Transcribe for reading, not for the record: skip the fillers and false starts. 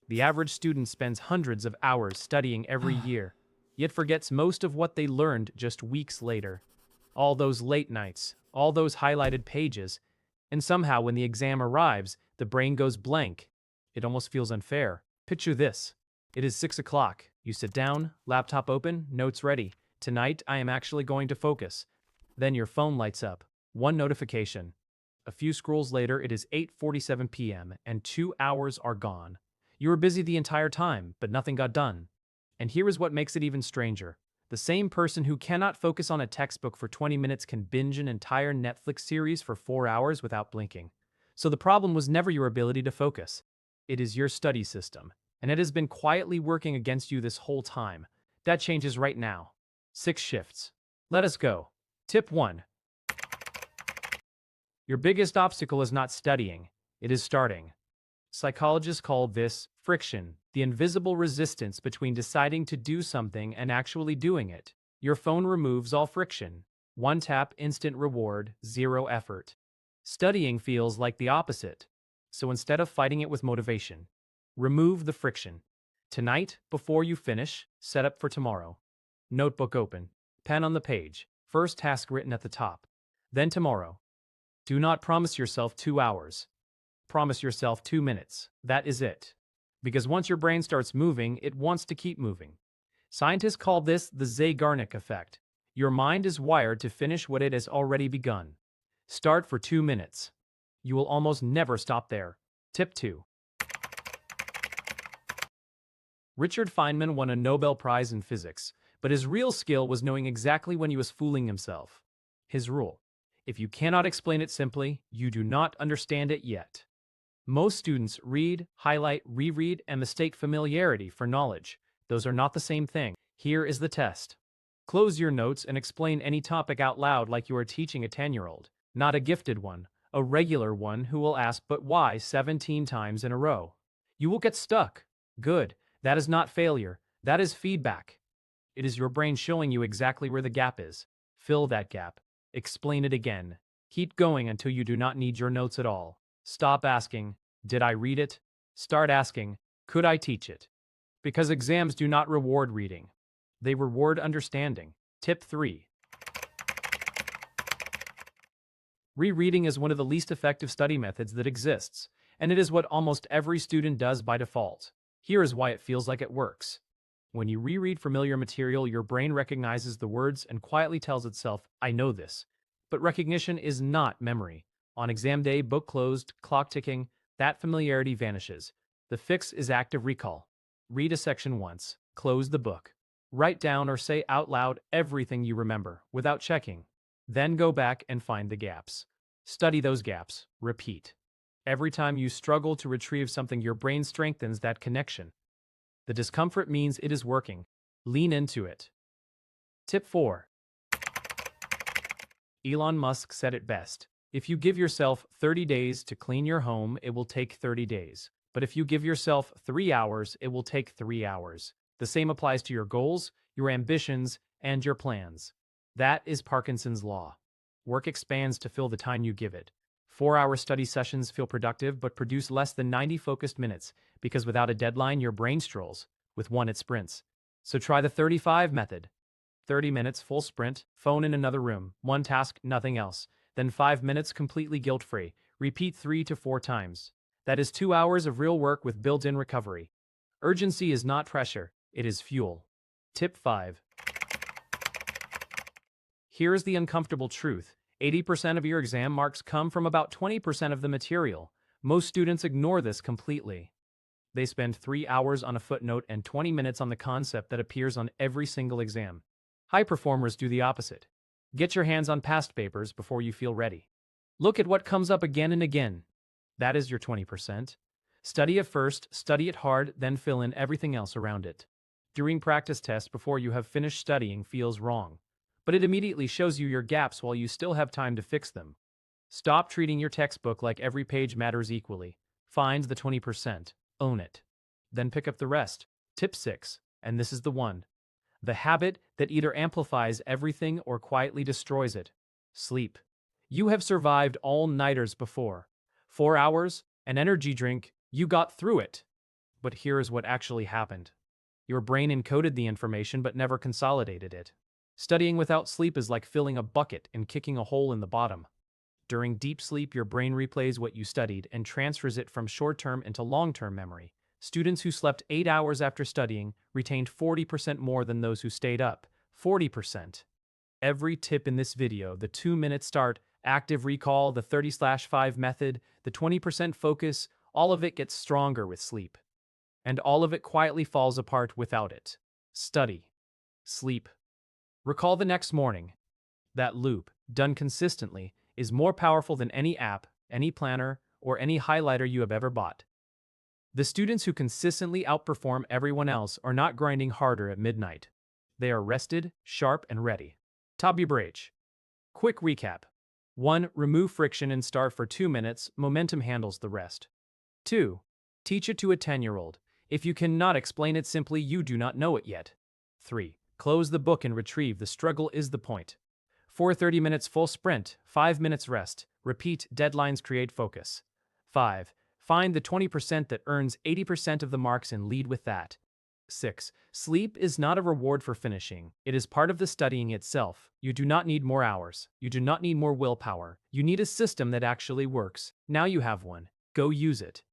The average student spends hundreds of hours studying every year, yet forgets most of what they learned just weeks later. All those late nights, all those highlighted pages, and somehow when the exam arrives, the brain goes blank. It almost feels unfair. Picture this. It is 6 o'clock. You sit down, laptop open, notes ready. Tonight, I am actually going to focus. Then your phone lights up. One notification. A few scrolls later, it is 8:47 p.m., and 2 hours are gone. You were busy the entire time, but nothing got done. And here is what makes it even stranger. The same person who cannot focus on a textbook for 20 minutes can binge an entire Netflix series for 4 hours without blinking. So the problem was never your ability to focus. It is your study system, and it has been quietly working against you this whole time. That changes right now. 6 shifts. Let us go. Tip 1. Your biggest obstacle is not studying, it is starting. Psychologists call this friction, the invisible resistance between deciding to do something and actually doing it. Your phone removes all friction. One tap, instant reward, zero effort. Studying feels like the opposite. So instead of fighting it with motivation, remove the friction. Tonight, before you finish, set up for tomorrow. Notebook open, pen on the page, first task written at the top. Then tomorrow. Do not promise yourself 2 hours. Promise yourself 2 minutes. That is it. Because once your brain starts moving, it wants to keep moving. Scientists call this the Zeigarnik effect. Your mind is wired to finish what it has already begun. Start for 2 minutes. You will almost never stop there. Tip 2. Richard Feynman won a Nobel Prize in physics, but his real skill was knowing exactly when he was fooling himself. His rule: if you cannot explain it simply, you do not understand it yet. Most students read, highlight, reread, and mistake familiarity for knowledge. Those are not the same thing. Here is the test. Close your notes and explain any topic out loud like you are teaching a 10-year-old, not a gifted one, a regular one who will ask "but why" 17 times in a row. You will get stuck. Good. That is not failure. That is feedback. It is your brain showing you exactly where the gap is. Fill that gap. Explain it again. Keep going until you do not need your notes at all. Stop asking, "Did I read it?" Start asking, "Could I teach it?" Because exams do not reward reading. They reward understanding. Tip 3. Rereading is one of the least effective study methods that exists, and it is what almost every student does by default. Here is why it feels like it works. When you reread familiar material, your brain recognizes the words and quietly tells itself, "I know this." But recognition is not memory. On exam day, book closed, clock ticking, that familiarity vanishes. The fix is active recall. Read a section once, close the book. Write down or say out loud everything you remember without checking. Then go back and find the gaps. Study those gaps. Repeat. Every time you struggle to retrieve something, your brain strengthens that connection. The discomfort means it is working. Lean into it. Tip 4. Elon Musk said it best. If you give yourself 30 days to clean your home, it will take 30 days. But if you give yourself 3 hours, it will take 3 hours. The same applies to your goals, your ambitions, and your plans. That is Parkinson's law. Work expands to fill the time you give it. 4-hour study sessions feel productive but produce less than 90 focused minutes, because without a deadline, your brain strolls. With one, it sprints. So try the 35 method. 30 minutes, full sprint, phone in another room, one task, nothing else. Then 5 minutes completely guilt-free. Repeat 3 to 4 times. That is 2 hours of real work with built-in recovery. Urgency is not pressure, it is fuel. Tip 5. Here's the uncomfortable truth. 80% of your exam marks come from about 20% of the material. Most students ignore this completely. They spend 3 hours on a footnote and 20 minutes on the concept that appears on every single exam. High performers do the opposite. Get your hands on past papers before you feel ready. Look at what comes up again and again. That is your 20%. Study it first, study it hard, then fill in everything else around it. Doing practice tests before you have finished studying feels wrong, but it immediately shows you your gaps while you still have time to fix them. Stop treating your textbook like every page matters equally. Find the 20%. Own it. Then pick up the rest. Tip 6, and this is the one. The habit that either amplifies everything or quietly destroys it. Sleep. You have survived all-nighters before. 4 hours, an energy drink, you got through it. But here is what actually happened. Your brain encoded the information but never consolidated it. Studying without sleep is like filling a bucket and kicking a hole in the bottom. During deep sleep, your brain replays what you studied and transfers it from short-term into long-term memory. Students who slept 8 hours after studying retained 40% more than those who stayed up. 40%. Every tip in this video, the 2-minute start, active recall, the 30/5 method, the 20% focus, all of it gets stronger with sleep. And all of it quietly falls apart without it. Study. Sleep. Recall the next morning. That loop, done consistently, is more powerful than any app, any planner, or any highlighter you have ever bought. The students who consistently outperform everyone else are not grinding harder at midnight. They are rested, sharp, and ready. Tabi Brach. Quick recap. 1. Remove friction and start for 2 minutes, momentum handles the rest. 2. Teach it to a 10-year-old. If you cannot explain it simply, you do not know it yet. 3. Close the book and retrieve. The struggle is the point. 4. 30 minutes full sprint, 5 minutes rest. Repeat, deadlines create focus. 5. Find the 20% that earns 80% of the marks and lead with that. 6. Sleep is not a reward for finishing. It is part of the studying itself. You do not need more hours. You do not need more willpower. You need a system that actually works. Now you have one. Go use it.